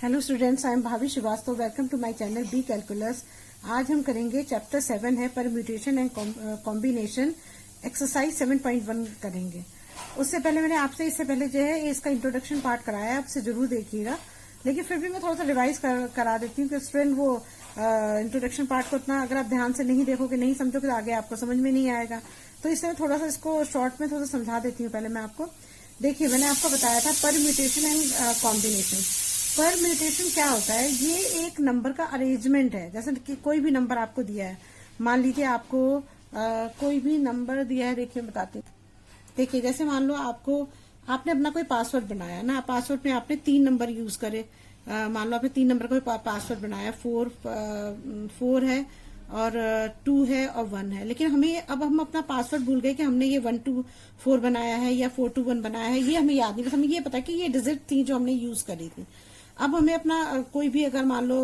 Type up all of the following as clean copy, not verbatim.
Hello students, I am Bhabhi Srivastava. Welcome to my channel B calculus. आज हम करेंगे chapter 7 है परम्यूटेशन एंड कॉम्बिनेशन, एक्सरसाइज 7.1 करेंगे। उससे पहले मैंने आपसे इससे पहले जो है इसका इंट्रोडक्शन पार्ट कराया है, आपसे जरूर देखिएगा। लेकिन फिर भी मैं थोड़ा सा रिवाइज करा देती हूँ कि स्टूडेंट वो इंट्रोडक्शन पार्ट को उतना अगर आप ध्यान से नहीं देखोगे, नहीं समझोगे तो आगे आपको समझ में नहीं आएगा। तो इसलिए थोड़ा सा इसको शॉर्ट में थोड़ा सा समझा देती हूँ। पहले मैं आपको देखिए, मैंने आपको बताया था परम्यूटेशन एंड कॉम्बिनेशन। परम्यूटेशन क्या होता है? ये एक नंबर का अरेंजमेंट है। जैसे कि कोई भी नंबर आपको दिया है, मान लीजिए आपको कोई भी नंबर दिया है। देखिए बताते हैं। देखिए जैसे मान लो आपने अपना कोई पासवर्ड बनाया ना, पासवर्ड में आपने 3 नंबर यूज करे। मान लो आपने 3 नंबर का पासवर्ड बनाया, 4 है और 2 है और 1 है। लेकिन अब हम अपना पासवर्ड भूल गए कि हमने ये 1 2 4 बनाया है या 4 2 1 बनाया है। ये हमें याद नहीं, बस हमें ये पता है कि ये डिजिट थी जो हमने यूज करी थी। अब हमें अपना कोई भी अगर मान लो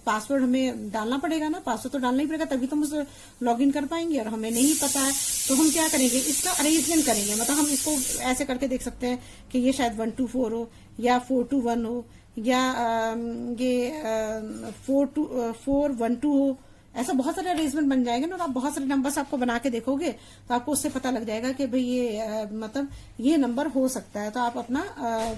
पासवर्ड हमें डालना पड़ेगा ना, पासवर्ड तो डालना ही पड़ेगा, तभी तो हम उसे लॉग इन कर पाएंगे। और हमें नहीं पता है तो हम क्या करेंगे, इसका अरेंजमेंट करेंगे। मतलब हम इसको ऐसे करके देख सकते हैं कि ये शायद 1 2 4 हो या 4 2 1 हो या ये 4 1 2 हो। ऐसा बहुत सारे अरेंजमेंट बन जाएंगे ना, और आप बहुत सारे नंबर्स आपको बना के देखोगे तो आपको उससे पता लग जाएगा कि भाई ये मतलब ये नंबर हो सकता है। तो आप अपना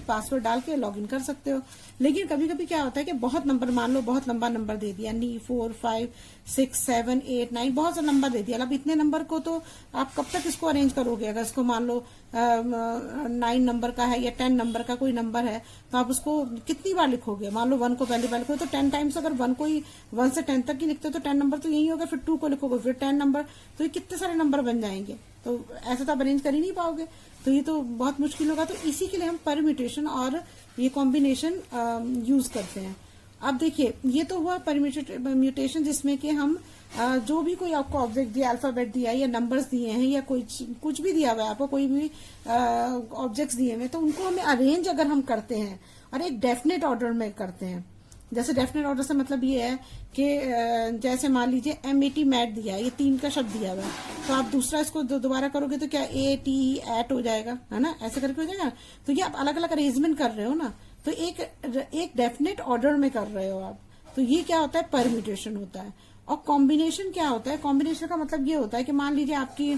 पासवर्ड डाल के लॉग इन कर सकते हो। लेकिन कभी कभी क्या होता है कि बहुत नंबर, मान लो बहुत लंबा नंबर दे दिया, 4 5 6 7 8 9, बहुत सा नंबर दे दिया। अब इतने नंबर को तो आप कब तक इसको अरेंज करोगे? अगर इसको मान लो 9 नंबर का है या 10 नंबर का कोई नंबर है तो आप उसको कितनी बार लिखोगे? मान लो 1 को पहली बार लिखोगे तो 10 टाइम्स। अगर 1 को ही 1 से 10 तक ही लिखते हो तो 10 नंबर तो यही होगा। फिर 2 को लिखोगे, फिर 10 नंबर, तो ये कितने सारे नंबर बन जाएंगे। तो ऐसा तो आप अरेंज कर ही नहीं पाओगे, तो ये तो बहुत मुश्किल होगा। तो इसी के लिए हम परम्यूटेशन और ये कॉम्बिनेशन यूज करते हैं। अब देखिए, ये तो हुआ परम्यूटेशन, जिसमें कि हम जो भी कोई आपको ऑब्जेक्ट दिया, अल्फाबेट दिया या नंबर्स दिए हैं या कुछ भी दिया हुआ है आपको, कोई भी ऑब्जेक्ट्स दिए हुए, तो उनको हमें अरेंज अगर हम करते हैं और एक डेफिनेट ऑर्डर में करते हैं। जैसे डेफिनेट ऑर्डर से मतलब ये है कि जैसे मान लीजिए M80 मैट दिया है, ये 3 का शब्द दिया हुआ है, तो आप दूसरा इसको दोबारा करोगे तो क्या AT एट हो जाएगा, है ना? ऐसे करके हो जाएगा। तो ये आप अलग अलग अरेंजमेंट कर रहे हो ना, तो एक डेफिनेट ऑर्डर में कर रहे हो आप। तो ये क्या होता है? परम्यूटेशन होता है। और कॉम्बिनेशन क्या होता है? कॉम्बिनेशन का मतलब ये होता है कि मान लीजिए आपकी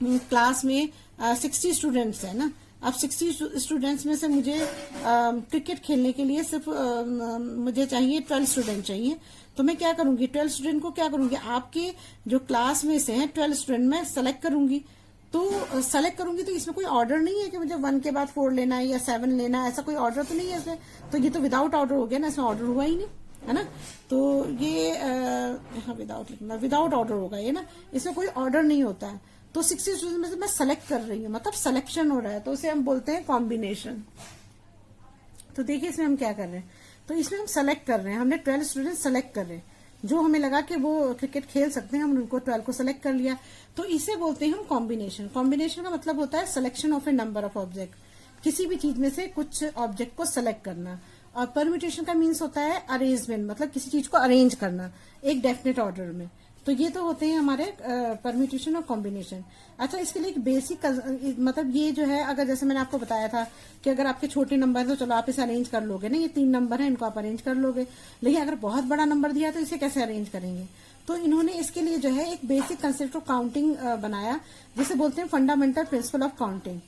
क्लास में 60 स्टूडेंट्स है ना। अब 60 स्टूडेंट्स में से मुझे क्रिकेट खेलने के लिए सिर्फ मुझे चाहिए 12 स्टूडेंट चाहिए। तो मैं क्या करूंगी? 12 स्टूडेंट को क्या करूंगी, आपके जो क्लास में से हैं 12 स्टूडेंट मैं सेलेक्ट करूंगी। तो सेलेक्ट करूंगी तो इसमें कोई ऑर्डर नहीं है कि मुझे 1 के बाद 4 लेना है या 7 लेना है, ऐसा कोई ऑर्डर तो नहीं है इसमें। तो ये तो विदाउट ऑर्डर हो गया ना, इसमें ऑर्डर हुआ ही नहीं, है ना? तो ये यहाँ विदाउट लिखना, विदाउट ऑर्डर होगा ये ना, इसमें कोई ऑर्डर नहीं होता है। तो 60 स्टूडेंट में से मैं सेलेक्ट कर रही हूँ, मतलब सिलेक्शन हो रहा है, तो उसे हम बोलते हैं कॉम्बिनेशन। तो देखिए इसमें हम क्या कर रहे हैं, तो इसमें हम सेलेक्ट कर रहे हैं, हमने 12 स्टूडेंट सेलेक्ट कर रहे हैं जो हमें लगा कि वो क्रिकेट खेल सकते हैं, हमने उनको 12 को सेलेक्ट कर लिया। तो इसे बोलते हैं हम कॉम्बिनेशन। कॉम्बिनेशन का मतलब होता है selection of A number of object, किसी भी चीज में से कुछ ऑब्जेक्ट को सेलेक्ट करना। और परम्यूटेशन का मीन्स होता है अरेंजमेंट, मतलब किसी चीज को अरेंज करना एक डेफिनेट ऑर्डर में। तो ये तो होते हैं हमारे परम्यूटेशन और कॉम्बिनेशन। अच्छा, इसके लिए एक बेसिक मतलब ये जो है, अगर जैसे मैंने आपको बताया था कि अगर आपके छोटे नंबर तो चलो आप इसे अरेंज कर लोगे ना, ये 3 नंबर है, इनको आप अरेंज कर लोगे। लेकिन अगर बहुत बड़ा नंबर दिया तो इसे कैसे अरेंज करेंगे? तो इन्होंने इसके लिए जो है एक बेसिक कंसेप्ट ऑफ काउंटिंग बनाया, जिसे बोलते हैं फंडामेंटल प्रिंसिपल ऑफ काउंटिंग।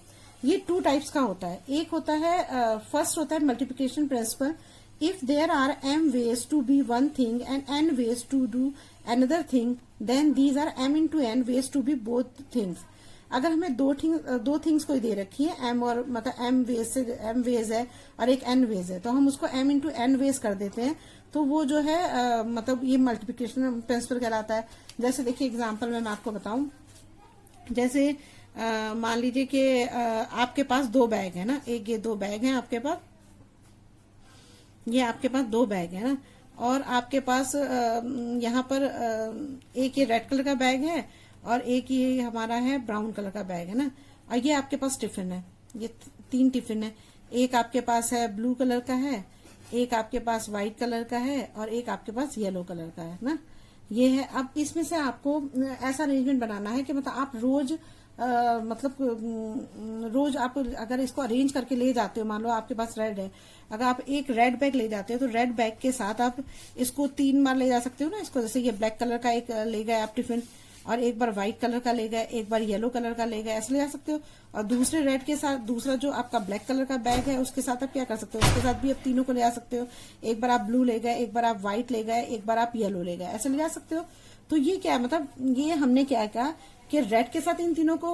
ये 2 टाइप्स का होता है। एक होता है फर्स्ट होता है multiplication principle. If there are m ways to be one thing and n ways to do another thing, then these are m into n ways to be both things. अगर हमें दो थिंग्स कोई दे रखी है, m और मतलब m veg है और एक n वेज है, तो हम उसको m into n वेज कर देते हैं। तो वो जो है मतलब ये मल्टीप्लिकेशन प्रिंसिपल कहलाता है। जैसे देखिए एग्जांपल में मैं आपको बताऊं, जैसे मान लीजिए कि आपके पास 2 बैग है ना, एक ये 2 बैग है आपके पास, ये आपके पास 2 बैग है ना, और आपके पास यहाँ पर एक ये रेड कलर का बैग है और एक ये हमारा है ब्राउन कलर का बैग है ना। और ये आपके पास टिफिन है, ये 3 टिफिन है। एक आपके पास है ब्लू कलर का है, एक आपके पास व्हाइट कलर का है और एक आपके पास येलो कलर का है ना। ये है। अब इसमें से आपको ऐसा अरेंजमेंट बनाना है कि मतलब आप रोज मतलब रोज आप अगर इसको अरेंज करके ले जाते हो, मान लो आपके पास रेड है, अगर आप एक रेड बैग ले जाते हो तो रेड बैग के साथ आप इसको 3 बार ले जा सकते हो ना इसको। जैसे ये ब्लैक कलर का एक ले गए आप टिफिन, और एक बार व्हाइट कलर का ले गए, एक बार येलो कलर का ले गए, ऐसे ले जा सकते हो। और दूसरे रेड के साथ दूसरा जो आपका ब्लैक कलर का बैग है उसके साथ आप क्या कर सकते हो, उसके साथ भी आप तीनों को ले जा सकते हो। एक बार आप ब्लू ले गए, एक बार आप व्हाइट ले गए, एक बार आप येलो ले गए, ऐसे ले जा सकते हो। तो ये क्या मतलब, ये हमने क्या किया कि रेड के साथ इन तीनों को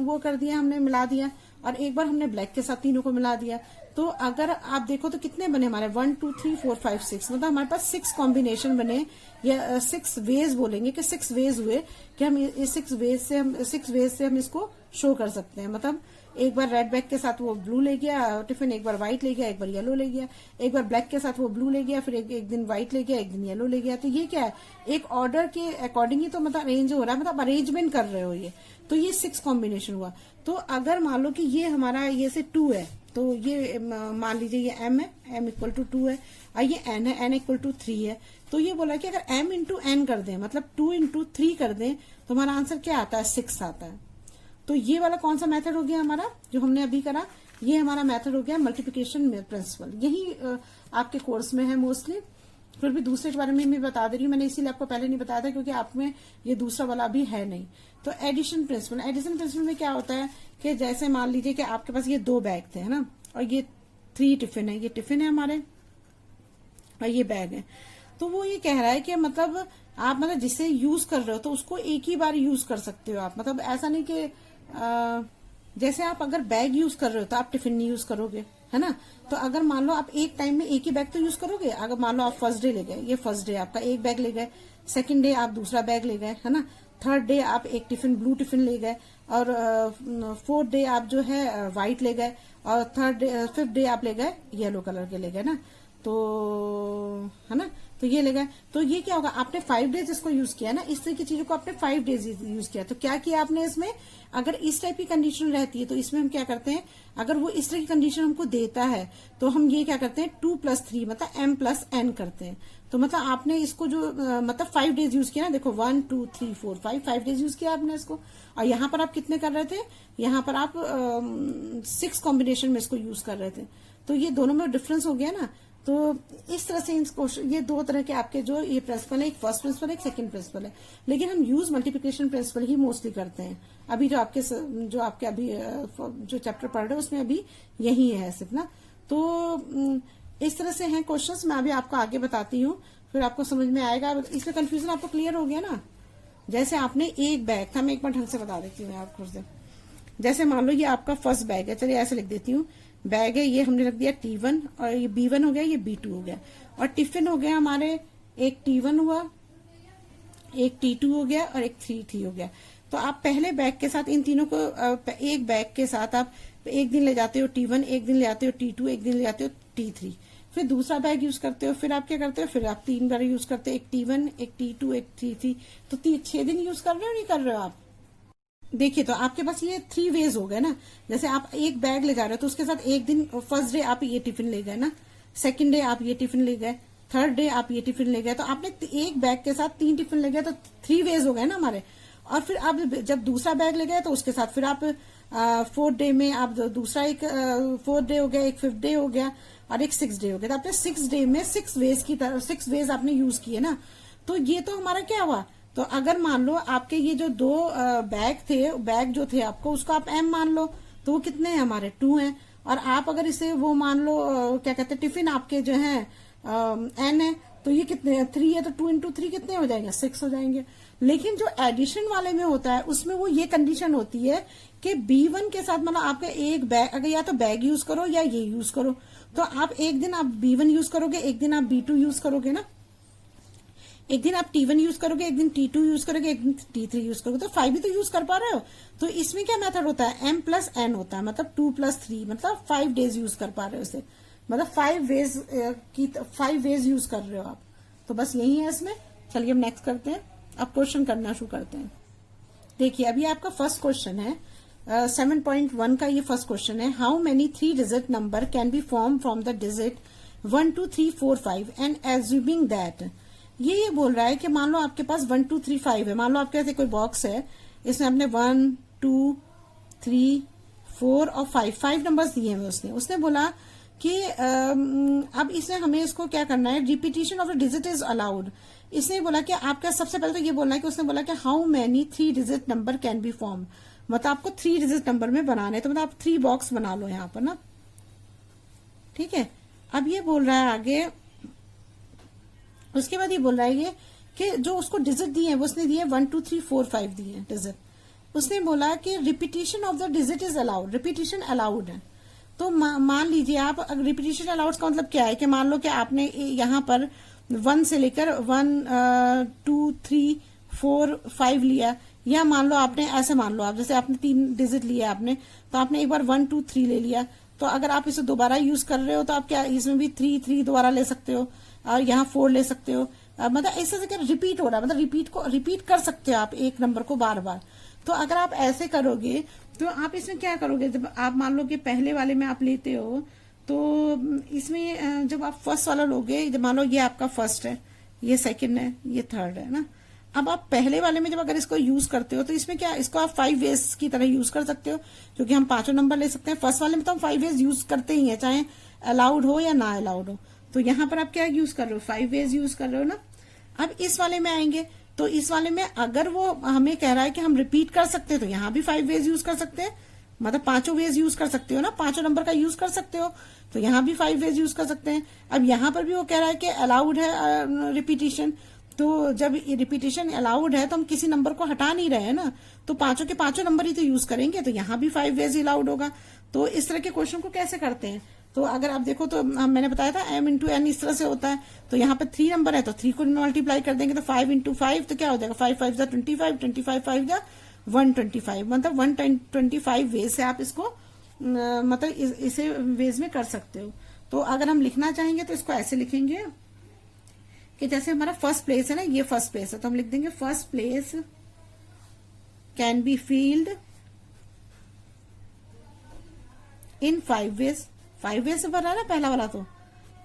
वो कर दिया, हमने मिला दिया, और एक बार हमने ब्लैक के साथ तीनों को मिला दिया। तो अगर आप देखो तो कितने बने हमारे, 1 2 3 4 5 6, मतलब हमारे पास 6 कॉम्बिनेशन बने, या 6 वेज बोलेंगे कि 6 वेज हुए कि हम इस 6 वेज से हम इसको शो कर सकते हैं। मतलब एक बार रेड बैग के साथ वो ब्लू ले गया टिफिन, एक बार व्हाइट ले गया, एक बार येलो ले गया, एक बार ब्लैक के साथ वो ब्लू ले गया, फिर एक दिन व्हाइट ले गया, एक दिन येलो ले गया। तो ये क्या है, एक ऑर्डर के अकॉर्डिंग ही तो मतलब अरेंज हो रहा है, मतलब अरेंजमेंट कर रहे हो ये। तो ये 6 कॉम्बिनेशन हुआ। तो अगर मान लो कि ये हमारा ये से 2 है, तो ये मान लीजिए ये m है, m इक्वल टू 2 है, और ये n है, n इक्वल टू 3 है। तो ये बोला कि अगर m इंटू n कर दें, मतलब 2 इंटू 3 कर दें, तो हमारा आंसर क्या आता है, 6 आता है। तो ये वाला कौन सा मेथड हो गया हमारा, जो हमने अभी करा, ये हमारा मेथड हो गया मल्टीप्लिकेशन प्रिंसिपल। यही आपके कोर्स में है मोस्टली, फिर भी दूसरे के बारे में मैं बता दे रही हूँ, मैंने इसीलिए आपको पहले नहीं बताया था क्योंकि आप में ये दूसरा वाला अभी है नहीं। तो एडिशन प्रिंसिपल में क्या होता है कि जैसे मान लीजिए कि आपके पास ये 2 बैग थे, है ना, और ये 3 टिफिन है, ये टिफिन है हमारे और ये बैग है। तो वो ये कह रहा है कि मतलब आप मतलब जिसे यूज कर रहे हो तो उसको एक ही बार यूज कर सकते हो आप, मतलब ऐसा नहीं कि जैसे आप अगर बैग यूज कर रहे हो तो आप टिफिन नहीं यूज करोगे, है ना। तो अगर मान लो आप एक टाइम में एक ही बैग तो यूज करोगे। अगर मान लो आप फर्स्ट डे ले गए, ये फर्स्ट डे आपका एक बैग ले गए, सेकंड डे आप दूसरा बैग ले गए, है ना, थर्ड डे आप एक टिफिन ब्लू टिफिन ले गए, और फोर्थ डे आप जो है व्हाइट ले गए, और फिफ्थ डे आप ले गए येलो कलर के ले गए ना, तो है ना, तो ये ले गए। तो ये क्या होगा, आपने 5 डेज इसको यूज किया ना, इस तरह की चीजों को आपने 5 डेज यूज किया। तो क्या किया आपने इसमें, अगर इस टाइप की कंडीशन रहती है तो इसमें हम क्या करते हैं, अगर वो इस तरह की कंडीशन हमको देता है तो हम ये क्या करते हैं, 2 + 3 मतलब m+n करते हैं। तो मतलब आपने इसको जो मतलब 5 डेज यूज किया ना, देखो 1 2 3 4 5 डेज यूज किया आपने इसको। और यहाँ पर आप कितने कर रहे थे, यहाँ पर आप 6 कॉम्बिनेशन में इसको यूज कर रहे थे। तो ये दोनों में डिफरेंस हो गया ना। तो इस तरह से ये 2 तरह के आपके जो ये प्रिंसिपल है, एक फर्स्ट प्रिंसिपल है, एक सेकंड प्रिंसिपल है। लेकिन हम यूज मल्टीप्लिकेशन प्रिंसिपल ही मोस्टली करते हैं। अभी जो आपके अभी जो चैप्टर पढ़ रहे हैं उसमें अभी यही है सिर्फ ना। तो इस तरह से हैं क्वेश्चंस, मैं अभी आपको आगे बताती हूँ, फिर आपको समझ में आएगा। इसमें कंफ्यूजन आपको क्लियर हो गया ना। जैसे आपने एक बैग था, मैं एक बार ढंग से बता देती हूँ आपको। जैसे मान लो ये आपका फर्स्ट बैग है, चलिए ऐसे लिख देती हूँ, बैग है ये हमने रख दिया T1, और ये B1 हो गया, ये B2 हो गया, और टिफिन हो गया हमारे, एक T1 हुआ, एक T2 हो गया, और एक 3 हो गया। तो आप पहले बैग के साथ इन तीनों को एक बैग के साथ आप एक दिन ले जाते हो T1, एक दिन ले जाते हो T2, एक दिन ले जाते हो T3, फिर दूसरा बैग यूज करते हो, फिर आप क्या करते हो, फिर आप 3 बार यूज करते हो, एक T1, एक T2, एक T3। तो 6 दिन यूज कर रहे हो नहीं कर रहे हो आप। देखिए तो आपके पास ये 3 वेज हो गए ना। जैसे आप एक बैग ले जा रहे हो तो उसके साथ एक दिन फर्स्ट डे आप ये टिफिन ले गए ना, सेकंड डे आप ये टिफिन ले गए, थर्ड डे आप ये टिफिन ले गए। तो आपने एक बैग के साथ 3 टिफिन ले गए, तो 3 वेज हो गए ना हमारे। और फिर आप जब दूसरा बैग ले गए तो उसके साथ फिर आप 4th डे में आप दूसरा एक 4th डे हो गया, एक 5th डे हो गया, और एक 6th डे हो गया। तो आपने 6 डे में 6 वेज की तरह 6 वेज आपने यूज किए ना। तो ये तो हमारा क्या हुआ। तो अगर मान लो आपके ये जो 2 बैग जो थे आपको, उसको आप m मान लो, तो वो कितने हैं हमारे 2 हैं। और आप अगर इसे वो मान लो क्या कहते हैं, टिफिन आपके जो है n है, तो ये कितने 3 है, तो 2 × 3 कितने हो जाएंगे, 6 हो जाएंगे। लेकिन जो एडिशन वाले में होता है उसमें वो ये कंडीशन होती है कि B1 के साथ मतलब आपका एक बैग, अगर या तो बैग यूज करो या ये यूज करो, तो आप एक दिन आप B1 यूज करोगे, एक दिन आप B2 यूज करोगे ना, एक दिन आप T1 यूज करोगे, एक दिन T2 यूज करोगे, एक दिन T3 यूज करोगे, तो 5 भी तो यूज कर पा रहे हो। तो इसमें क्या मेथड होता है, m+n होता है, मतलब 2 + 3 मतलब 5 डेज यूज कर पा रहे हो इसे, मतलब 5 वेज यूज कर रहे हो आप। तो बस यही है इसमें। चलिए हम नेक्स्ट करते हैं, अब क्वेश्चन करना शुरू करते हैं। देखिए अभी आपका फर्स्ट क्वेश्चन है 7.1 का, ये फर्स्ट क्वेश्चन है, how many 3 digit number can B form from the digit 1 2 3 4 5 and assuming that. ये बोल रहा है कि मान लो आपके पास 1 2 3 5 है। मान लो आपके पास कोई बॉक्स है, इसमें आपने 1 2 3 4 और 5 नंबर्स दिए हैं उसने बोला कि अब इसमें हमें इसको क्या करना है, repetition of the digit is allowed. इसने बोला कि आपका सबसे पहले तो ये बोलना है कि उसने बोला कि how many 3 digit number can B form, मतलब आपको 3 डिजिट नंबर में बनाना है, तो मतलब आप 3 बॉक्स बना लो यहाँ पर ना, ठीक है। अब ये बोल रहा है आगे, उसके बाद ये बोल रहा है ये कि जो उसको डिजिट दिए हैं वो उसने दिए 1 2 3 4 5 दिए हैं डिजिट। उसने बोला कि repetition of the digit is allowed, repetition allowed है। तो मान लीजिए आप, रिपीटिशन अलाउड का मतलब क्या है कि मान लो कि आपने यहाँ पर 1 से लेकर 1 2 3 4 5 लिया, या मान लो आपने ऐसे मान लो आप, जैसे आपने 3 डिजिट लिया आपने, तो आपने एक बार 1 2 3 ले लिया, तो अगर आप इसे दोबारा यूज कर रहे हो तो आप क्या इसमें भी 3 3 दोबारा ले सकते हो, और यहाँ 4 ले सकते हो। मतलब ऐसे से क्या रिपीट हो रहा है, मतलब रिपीट कर सकते हो आप एक नंबर को बार बार। तो अगर आप ऐसे करोगे तो आप इसमें क्या करोगे, जब आप मान लो कि पहले वाले में आप लेते हो, तो इसमें जब आप फर्स्ट वाला लोगे, जब मान लो ये आपका फर्स्ट है, ये सेकंड है, ये थर्ड है ना, अब आप पहले वाले में जब अगर इसको यूज करते हो तो इसमें क्या, इसको आप 5 वेज की तरह यूज कर सकते हो, क्योंकि हम 5 नंबर ले सकते हैं। फर्स्ट वाले में तो हम 5 वेज यूज करते ही है, चाहे अलाउड हो या ना अलाउड हो। तो यहाँ पर आप क्या यूज कर रहे हो, 5 वेज यूज कर रहे हो ना। अब इस वाले में आएंगे, तो इस वाले में अगर वो हमें कह रहा है कि हम रिपीट कर सकते हैं, तो यहाँ भी 5 वेज यूज कर सकते हैं, मतलब 5 वेज यूज कर सकते हो ना, 5 नंबर का यूज कर सकते हो, तो यहाँ भी 5 वेज यूज कर सकते हैं। अब यहाँ पर भी वो कह रहा है कि अलाउड है रिपीटिशन, तो जब रिपीटिशन अलाउड है तो हम किसी नंबर को हटा नहीं रहे हैं ना, तो 5 के 5 नंबर ही तो यूज करेंगे, तो यहाँ भी 5 वेज अलाउड होगा। तो इस तरह के क्वेश्चन को कैसे करते हैं, तो अगर आप देखो तो मैंने बताया था m इंटू n इस तरह से होता है। तो यहाँ पे 3 नंबर है तो 3 को मल्टीप्लाई कर देंगे, तो 5 इंटू 5 तो क्या हो जाएगा, 5 5 25, 25 5 125, मतलब 125 वेज से आप इसको मतलब इसे वेज में कर सकते हो। तो अगर हम लिखना चाहेंगे तो इसको ऐसे लिखेंगे कि जैसे हमारा फर्स्ट प्लेस है ना, ये फर्स्ट प्लेस है, तो हम लिख देंगे first place can be filled in 5 ways. 5 ways से भरा है ना पहला वाला, तो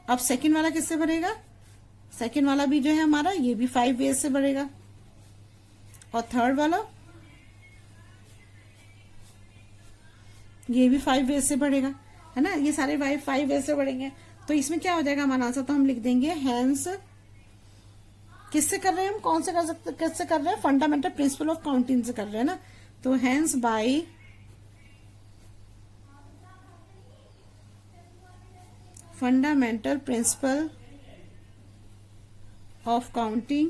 अब सेकंड वाला किससे भरेगा, सेकंड वाला भी जो है हमारा ये भी 5 वेज से भरेगा, और थर्ड वाला ये भी 5 वेज से बढ़ेगा, है ना, ये सारे 5 वेज से बढ़ेंगे। तो इसमें क्या हो जाएगा हमारा आंसर, तो हम लिख देंगे हैंस, किससे कर रहे हैं हम, कौन से कर सकते, किससे कर रहे हैं, फंडामेंटल प्रिंसिपल ऑफ काउंटिंग से कर रहे हैं ना, तो hence by fundamental principle of counting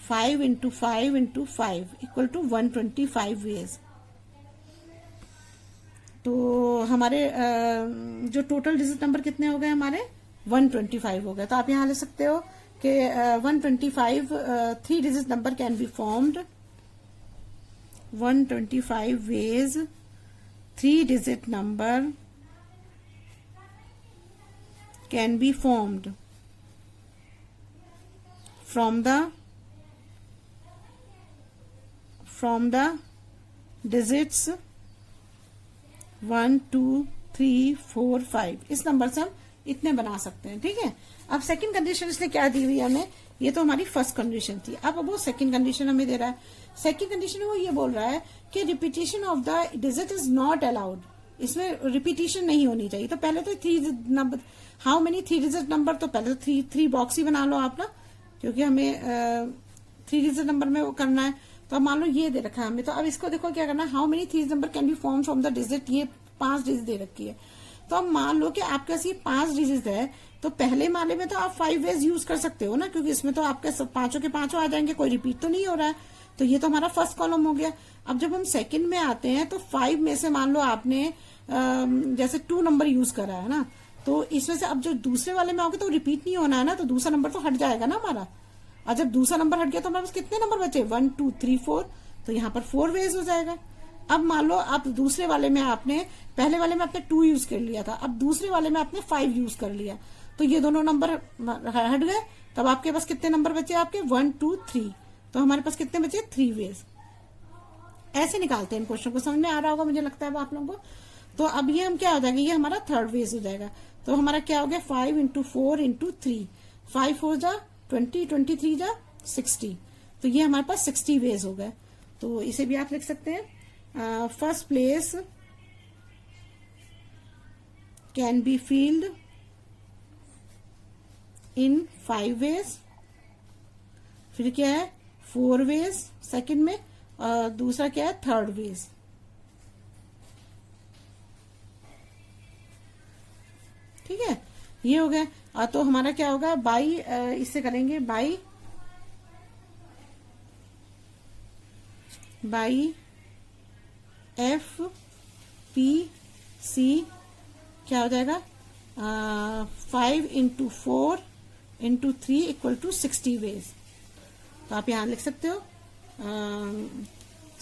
5 into 5 into 5 equal to 125 ways. तो हमारे जो टोटल डिजिट नंबर कितने हो गए हमारे, 125 हो गए। तो आप यहां ले सकते हो कि 125 3 digit number can be formed, 125 ways 3 digit number can be formed from the digits 1 2 3 4 5, इस नंबर से हम इतने बना सकते हैं, ठीक है। अब सेकंड कंडीशन इसने क्या दी हुई हमें, ये तो हमारी फर्स्ट कंडीशन थी, अब वो सेकंड कंडीशन हमें दे रहा है। सेकंड कंडीशन में वो ये बोल रहा है कि repetition of the digit is not allowed, इसमें रिपीटिशन नहीं होनी चाहिए। तो पहले तो 3 number, how many 3 digit number, तो पहले तो 3 बॉक्स ही बना लो आप ना, क्योंकि हमें 3 डिजिट नंबर में वो करना है। तो अब मान लो ये दे रखा है हमें, तो अब इसको देखो क्या करना है, how many 3 number can B form from the digit, ये 5 डिजिट दे रखी है। तो अब मान लो कि आपके पास ये 5 डिजिट है, तो पहले माले में तो आप 5 वेज यूज कर सकते हो ना, क्योंकि इसमें तो आपके 5 के 5 आ जाएंगे, कोई रिपीट तो नहीं हो रहा है। तो ये तो हमारा फर्स्ट कॉलम हो गया। अब जब हम सेकंड में आते हैं तो 5 में से मान लो आपने जैसे 2 नंबर यूज करा है ना, तो इसमें से अब जो दूसरे वाले में आओगे तो रिपीट नहीं होना है ना, तो दूसरा नंबर तो हट जाएगा ना हमारा। और जब दूसरा नंबर हट गया तो हमारे पास कितने नंबर बचे, 1 2 3 4, तो यहाँ पर 4 वेज हो जाएगा। अब मान लो आप दूसरे वाले में आपने, पहले वाले में आपने 2 यूज कर लिया था, अब दूसरे वाले में आपने 5 यूज कर लिया, तो ये दोनों नंबर हट गए। तब आपके पास कितने नंबर बचे, आपके 1 2 3, तो हमारे पास कितने बचे, 3 वेज। ऐसे निकालते हैं इन क्वेश्चन को, समझ में आ रहा होगा मुझे लगता है अब आप लोगों को। तो अब ये हम क्या हो जाएगा, ये हमारा थर्ड वेज हो जाएगा। तो हमारा क्या हो गया, 5 इंटू 4 इंटू 3, 5 4 जा 20, 23 जा 60, तो ये हमारे पास 60 वेज हो गए। तो इसे भी आप लिख सकते हैं, first place can be filled in 5 ways, फिर क्या है 4 वेज सेकंड में, और दूसरा क्या है थर्ड वेज। ठीक है, ये हो गया। तो हमारा क्या होगा, बाई इससे करेंगे बाई एफ पी सी क्या हो जाएगा, 5 into 4 into 3 equal to 60 ways. तो आप यहां लिख सकते हो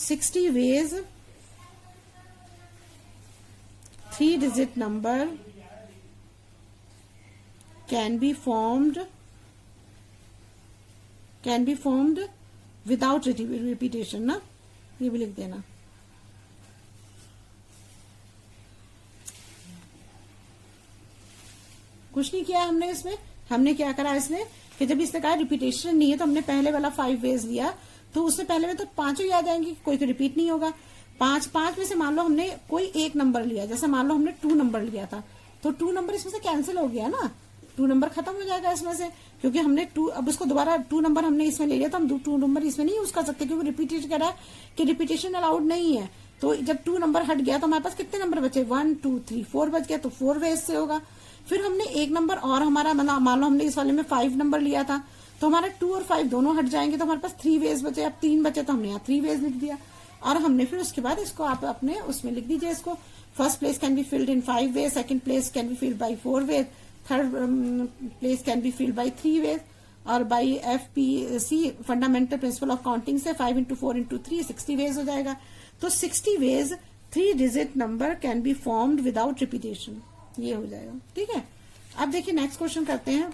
60 ways 3 digit number can be formed without repetition ना, ये भी लिख देना। कुछ नहीं किया हमने इसमें, हमने क्या करा इसमें कि जब इसने कहा रिपीटेशन नहीं है तो हमने पहले वाला 5 वेज लिया, तो उससे पहले में तो पांचों याद आएंगे, कोई तो रिपीट नहीं होगा। पांच में से मान लो हमने कोई एक नंबर लिया, जैसे मान लो हमने 2 नंबर लिया था, तो 2 नंबर इसमें से कैंसिल हो गया ना, 2 नंबर खत्म हो जाएगा इसमें से, क्योंकि हमने 2, अब उसको दोबारा 2 नंबर हमने इसमें ले लिया, तो हम 2 नंबर इसमें नहीं यूज कर सकते, क्योंकि रिपीटेशन कह रहा है कि रिपीटेशन अलाउड नहीं है। तो जब 2 नंबर हट गया तो हमारे पास कितने नंबर बचे, 1 2 3 4 बच गया, तो 4 वेज से होगा। फिर हमने एक नंबर और हमारा मान लो हमने इस वाले में 5 नंबर लिया था, तो हमारा 2 और 5 दोनों हट जाएंगे, तो हमारे पास 3 वेज बचे। अब 3 बचे तो हमने यहाँ 3 वेज लिख दिया, और हमने फिर उसके बाद इसको आप अपने उसमें लिख दीजिए इसको, first place can be filled in 5 ways, second place can be filled by 4 ways, third place can be filled by 3 ways, और by FPC fundamental principle of counting से 5 इंटू 4 इंटू 3 60 वेज हो जाएगा। तो 60 ways 3 digit number can be formed without repetition, ये हो जाएगा। ठीक है, अब देखिए नेक्स्ट क्वेश्चन करते हैं।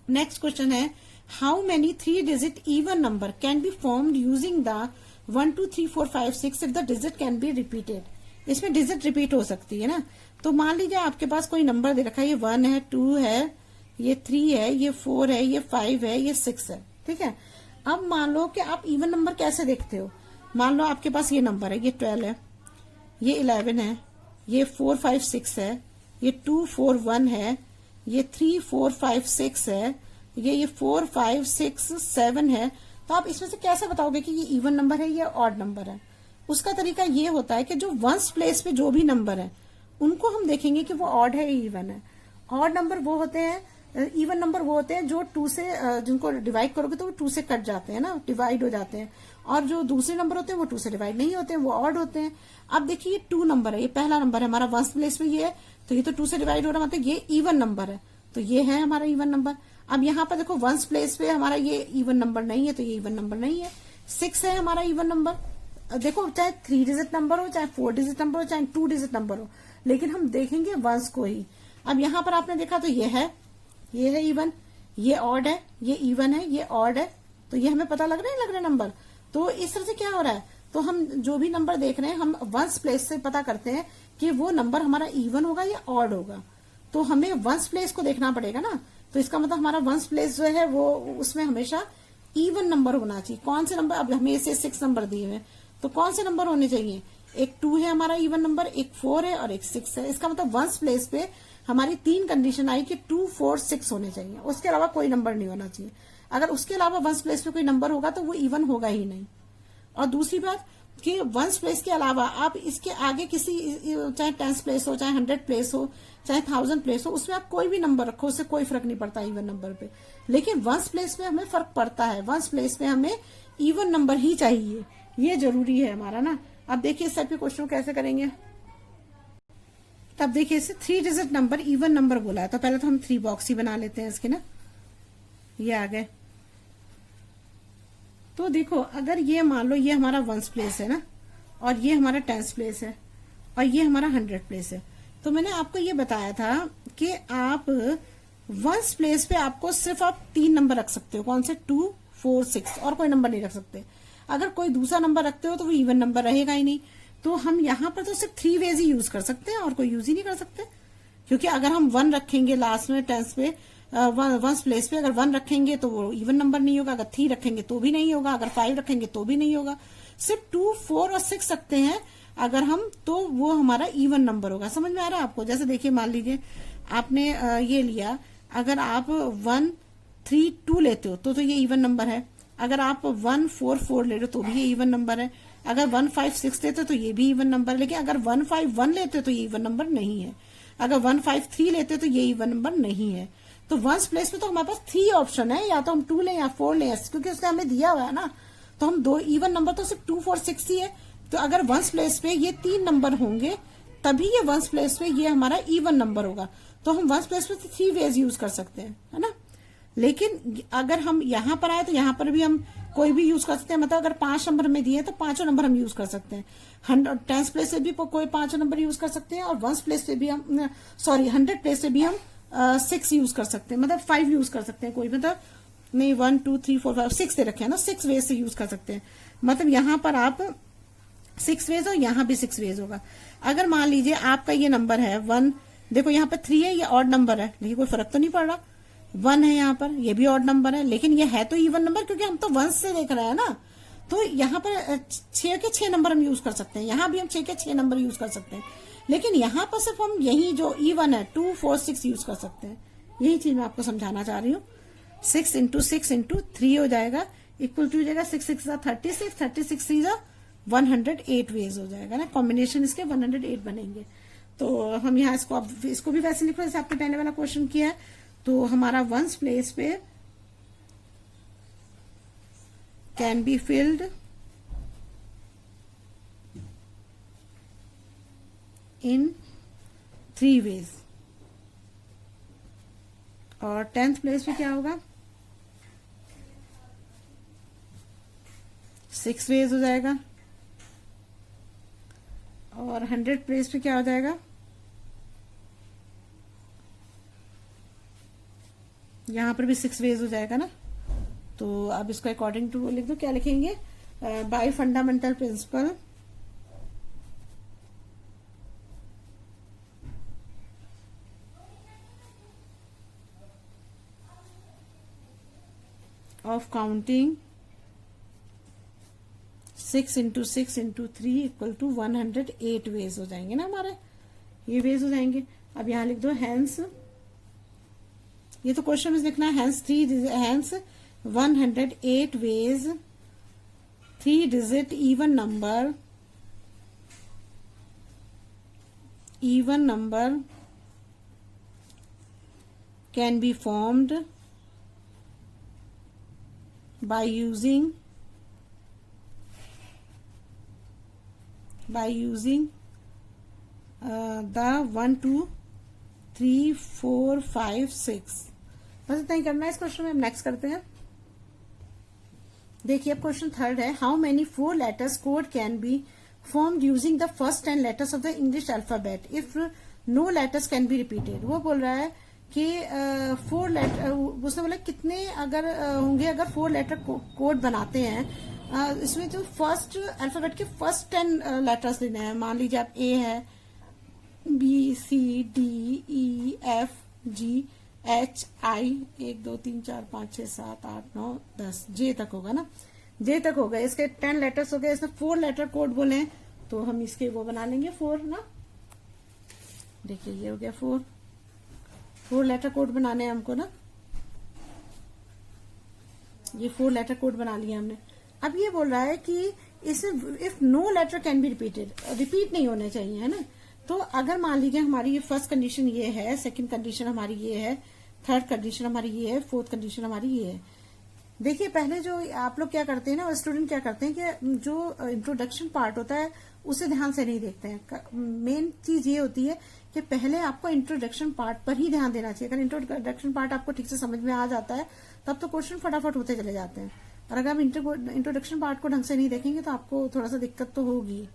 नेक्स्ट क्वेश्चन है, how many 3 digit even number can be formed using the 1 2 3 4 5 6 if the digit can be repeated. इसमें डिजिट रिपीट हो सकती है ना, तो मान लीजिए आपके पास कोई नंबर दे रखा है, ये 1 है, 2 है, ये 3 है, ये 4 है, ये 5 है, ये 6 है। ठीक है, अब मान लो कि आप इवन नंबर कैसे देखते हो, मान लो आपके पास ये नंबर है, ये 12 है, ये 11 है, ये 4 5 6 है, ये 2 4 1 है, ये 3 4 5 6 है, ये 4 5 6 7 है। तो आप इसमें से कैसे बताओगे कि ये इवन नंबर है या ऑड नंबर है? उसका तरीका ये होता है कि जो वंस प्लेस पे जो भी नंबर है उनको हम देखेंगे कि वो ऑड है या इवन है। ऑड नंबर वो होते हैं, इवन नंबर वो होते हैं जो 2 से, जिनको डिवाइड करोगे तो वो 2 से कट जाते हैं ना, डिवाइड हो जाते हैं, और जो दूसरे नंबर होते हैं वो 2 से डिवाइड नहीं होते हैं, वो ऑड होते हैं। अब देखिए ये 2 नंबर है, ये पहला नंबर है हमारा वंस प्लेस में, ये है तो ये तो 2 से डिवाइड हो रहा, मतलब ये इवन नंबर है, तो ये है हमारा इवन नंबर। अब यहाँ पर देखो वंस प्लेस पे हमारा ये इवन नंबर नहीं है, तो ये इवन नंबर नहीं है। 6 है हमारा इवन नंबर। देखो चाहे 3 डिजिट नंबर हो, चाहे 4 डिजिट नंबर हो, चाहे 2 डिजिट नंबर हो, लेकिन हम देखेंगे वंस को ही। अब यहाँ पर आपने देखा तो ये है इवन, ये ऑड है, ये इवन है, ये ऑड है, तो ये हमें पता लग रहा है नंबर। तो इस तरह से क्या हो रहा है, तो हम जो भी नंबर देख रहे हैं हम वंस प्लेस से पता करते हैं कि वो नंबर हमारा इवन होगा या ऑड होगा। तो हमें वंस प्लेस को देखना पड़ेगा ना, तो इसका मतलब हमारा वंस प्लेस जो है वो उसमें हमेशा इवन नंबर होना चाहिए। कौन से नंबर, अब हमें इसे 6 नंबर दिए हुए, तो कौन से नंबर होने चाहिए, एक 2 है हमारा इवन नंबर, एक 4 है और एक 6 है। इसका मतलब वंस प्लेस पे हमारी 3 कंडीशन आई कि 2 4 6 होने चाहिए, उसके अलावा कोई नंबर नहीं होना चाहिए। अगर उसके अलावा वंस प्लेस पे कोई नंबर होगा तो वो इवन होगा ही नहीं। और दूसरी बात कि वंस प्लेस के अलावा आप इसके आगे किसी, चाहे 10 प्लेस हो, चाहे 100 प्लेस हो, चाहे 1000 प्लेस हो, उसमें आप कोई भी नंबर रखो, उससे कोई फर्क नहीं पड़ता इवन नंबर पे। लेकिन वंस प्लेस में हमें फर्क पड़ता है, वंस प्लेस में हमें इवन नंबर ही चाहिए, ये जरूरी है हमारा ना। अब देखिए इस टाइप के क्वेश्चन कैसे करेंगे। तब देखिए इसे 3 डिजिट नंबर इवन नंबर बोला है, तो पहले तो हम 3 बॉक्स ही बना लेते हैं इसके ना, ये आ गए। तो देखो अगर ये मान लो ये हमारा वंस प्लेस है ना, और ये हमारा 10 प्लेस है, और ये हमारा 100 प्लेस है, तो मैंने आपको ये बताया था कि आप वंस प्लेस पे आपको सिर्फ आप 3 नंबर रख सकते हो। कौन से, 2 4 6, और कोई नंबर नहीं रख सकते। अगर कोई दूसरा नंबर रखते हो तो वो इवन नंबर रहेगा ही नहीं। तो हम यहाँ पर तो सिर्फ 3 वेज ही यूज कर सकते हैं, और कोई यूज ही नहीं कर सकते, क्योंकि अगर हम 1 रखेंगे लास्ट में 10 पे वंस प्लेस पे अगर 1 रखेंगे तो वो इवन नंबर नहीं होगा, अगर 3 रखेंगे तो भी नहीं होगा, अगर 5 रखेंगे तो भी नहीं होगा। सिर्फ 2, 4 और 6 रखते हैं अगर हम, तो वो हमारा इवन नंबर होगा। समझ में आ रहा है आपको? जैसे देखिए, मान लीजिए आपने ये लिया, अगर आप 1, 3, 2 लेते हो तो ये इवन नंबर है। अगर आप 1, 4, 4 ले रहे हो तो भी ये इवन नंबर है। अगर 1, 5, 6 लेते हो तो ये भी इवन नंबर है। लेकिन अगर 1, 5, 1 लेते हो तो ये इवन नंबर नहीं है। अगर 1, 5, 3 लेते हो तो ये इवन नंबर नहीं है। तो वंस प्लेस में तो हमारे पास 3 ऑप्शन है, या तो हम 2 लें या 4 लें, क्योंकि उसका हमें दिया हुआ है ना। तो हम 2 इवन नंबर तो सिर्फ 2, 4, 6 ही है। तो अगर वंस प्लेस पे ये 3 नंबर होंगे तभी ये वंस प्लेस में ये हमारा इवन नंबर होगा। तो हम वंस प्लेस में 3 वेज यूज कर सकते हैं, है ना। लेकिन अगर हम यहाँ पर आए तो यहाँ पर भी हम कोई भी यूज कर सकते हैं। मतलब अगर 5 नंबर में दिए तो 5 नंबर हम यूज कर सकते हैं। 10 प्लेस से भी कोई 5 नंबर यूज कर सकते हैं, और 1 प्लेस से भी हम 100 प्लेस से भी हम 6 यूज कर सकते हैं। मतलब 5 यूज कर सकते हैं कोई, मतलब नहीं 1, 2, 3, 4, 5, 6 दे रखे हैं ना, 6 वेज से यूज कर सकते हैं। मतलब यहाँ पर आप 6 वेज और यहाँ भी 6 वेज होगा। अगर मान लीजिए आपका ये नंबर है 1, देखो यहाँ पे 3 है, ये ऑड नंबर है, लेकिन कोई फर्क तो नहीं पड़ रहा। 1 है यहाँ पर, ये भी ऑड नंबर है, लेकिन ये है तो इवन नंबर, क्योंकि हम तो 1 से देख रहे हैं ना। तो यहाँ पर 6 के 6 नंबर हम यूज कर सकते हैं, यहाँ भी हम 6 के 6 नंबर यूज कर सकते हैं। लेकिन यहाँ पर सिर्फ हम यही जो इवन है 2, 4, 6 यूज कर सकते हैं। यही चीज मैं आपको समझाना चाह रही हूँ। 6 × 6 × 3 हो जाएगा, इक्वल टू हो जाएगा 6, 6 36, 36 3 108 वेज हो जाएगा ना। कॉम्बिनेशन इसके 108 बनेंगे। तो हम यहाँ इसको भी वैसे लिखो जैसे आपने पहले वाला क्वेश्चन किया है। तो हमारा वंस प्लेस पे can be filled in 3 ways, और 10th प्लेस पे क्या होगा, 6 वेज हो जाएगा, और 100 प्लेस पे क्या हो जाएगा, यहां पर भी 6 वेज हो जाएगा ना। तो अब इसको अकॉर्डिंग टू लिख दो, क्या लिखेंगे, by fundamental principle of counting 6 × 6 × 3 equal to 108 ways हो जाएंगे ना हमारे, ये वेज हो जाएंगे। अब यहां लिख दो हैंस, ये तो क्वेश्चन में लिखना है, hence 108 ways 3 digit even number can be formed by using the 1, 2, 3, 4, 5, 6। बस इतना ही करना है इस क्वेश्चन में। हम नेक्स्ट करते हैं। देखिए अब क्वेश्चन 3 है, how many 4 letters code can be formed using the first 10 letters of the English alphabet if no letters can be repeated. वो बोल रहा है कि 4 लेटर, उसने बोला कितने अगर होंगे अगर 4 लेटर कोड बनाते हैं, इसमें जो फर्स्ट अल्फाबेट के फर्स्ट 10 लेटर्स लेने हैं। मान लीजिए आप ए है, बी, सी, डी, ई, एफ, जी, एच, आई, 1, 2, 3, 4, 5, 6, 7, 8, 9, 10, जे तक होगा ना। जे तक हो गए, इसके 10 लेटर्स हो गए, इसमें 4 लेटर कोड बोले हैं, तो हम इसके वो बना लेंगे 4 ना। देखिए ये हो गया 4 लेटर कोड बनाने हैं हमको ना, ये 4 लेटर कोड बना लिया हमने। अब ये बोल रहा है कि if no letter can be repeated, repeat नहीं होने चाहिए, है ना। तो अगर मान लीजिए हमारी ये फर्स्ट कंडीशन ये है, सेकंड कंडीशन हमारी ये है, थर्ड कंडीशन हमारी ये है, फोर्थ कंडीशन हमारी ये है। देखिए पहले जो आप लोग क्या करते हैं ना, स्टूडेंट क्या करते हैं कि जो इंट्रोडक्शन पार्ट होता है उसे ध्यान से नहीं देखते हैं। मेन चीज ये होती है कि पहले आपको इंट्रोडक्शन पार्ट पर ही ध्यान देना चाहिए। अगर इंट्रोडक्शन पार्ट आपको ठीक से समझ में आ जाता है तब तो क्वेश्चन फटाफट होते चले जाते हैं, और अगर आप इंट्रोडक्शन पार्ट को ढंग से नहीं देखेंगे तो आपको थोड़ा सा दिक्कत तो होगी।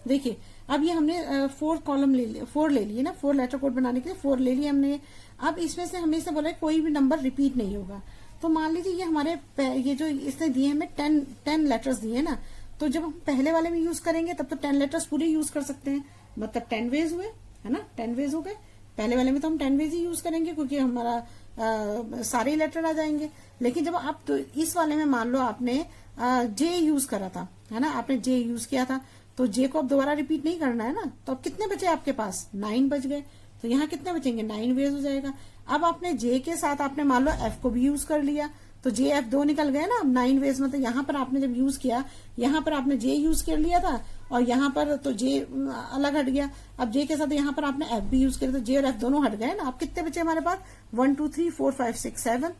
देखिए अब ये हमने 4 कॉलम ले लिया, 4 ले लिए ना, 4 लेटर कोड बनाने के लिए 4 ले लिए हमने। अब इसमें से हमें से बोला कोई भी नंबर रिपीट नहीं होगा। तो मान लीजिए ये हमारे ये जो इसने दिए हमें 10 लेटर्स दिए ना, तो जब हम पहले वाले में यूज करेंगे तब तो 10 लेटर्स पूरे यूज कर सकते हैं, मतलब 10 वेज हुए, है ना, 10 वेज हो गए। पहले वाले में तो हम 10 वेज ही यूज करेंगे क्योंकि हमारा सारे लेटर आ जाएंगे। लेकिन जब आप तो इस वाले में मान लो आपने जे यूज करा था, है ना, आपने जे यूज किया था, तो जे को अब दोबारा रिपीट नहीं करना है ना, तो अब कितने बचे आपके पास, 9 बच गए। तो यहाँ कितने बचेंगे, 9 वेज हो जाएगा। अब आपने जे के साथ आपने मान लो एफ को भी यूज कर लिया, तो जे एफ 2 निकल गए ना। अब 9 वेज मतलब यहाँ पर आपने जब यूज किया, यहाँ पर आपने जे यूज कर लिया था और यहाँ पर तो जे अलग हट गया। अब जे के साथ यहाँ पर आपने एफ भी यूज किया, तो जे और एफ दोनों हट गए ना। अब कितने बचे हमारे पास, 1 2 3 4 5 6 7